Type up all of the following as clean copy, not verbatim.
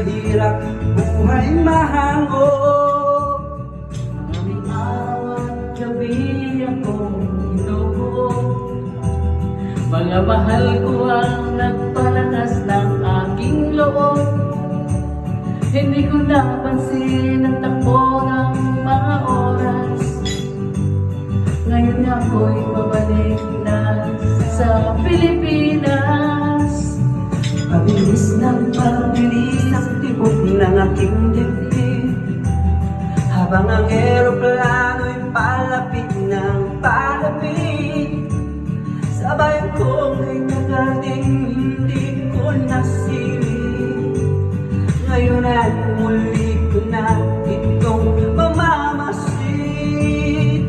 mahirap, buhay mahango. Maraming araw at gabi akong inuho. Mga mahal ko ang nagpalakas ng aking loob. Hindi ko napansin ang takbo ng mga oras. Ngayon ako'y babalik na sa Pilipinas. Pabilis ng pabilis ang tibok ng aking dibdib, habang ang eroplano'y palapit ng palapit. Sabay kong hinagating, hindi ko nasilip. Ngayon ay muli ko na itong mamamasid.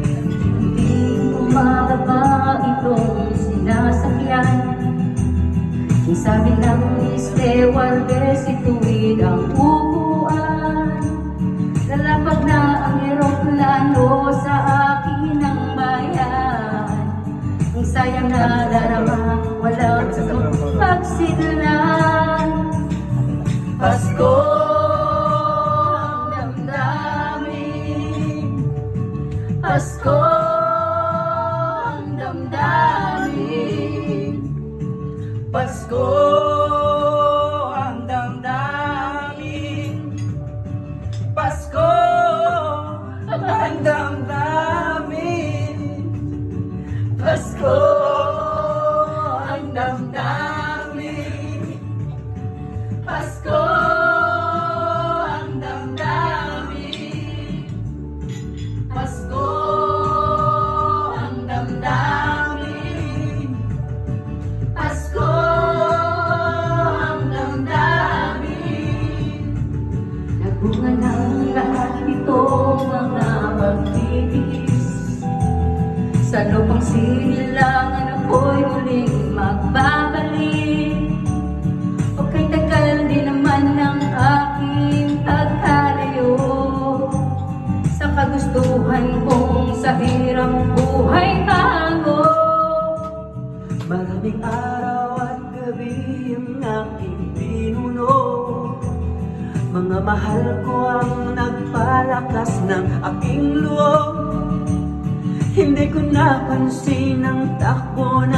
Hindi umakaba itong sinasakyan. Kung sabi ng stewardess, ituwid ang upuan. Lalapag na ang eroplano sa akin ang bayan. Ang sayang na darama, walang pagsidlan. Pasko ang damdamin, Pasko ang damdamin, Pasko ang damdamin, Pasko ang damdamin, Pasko ang damdamin, Pasko ang damdamin, Pasko ang damdamin, Pasko ang damdamin. Nagbunga ng lahat itong mga pagtitiis. Sa lupang sinilangan ako'y muling magbabalik. O kay tagal din naman ng aking pagkalayo sa kagustuhan kong sa hirap buhay tago. Maraming araw at gabi ang aking pinuno. Mga mahal ko ang nagpalakas ng aking loob. Hindi ko napansin ang takbo ng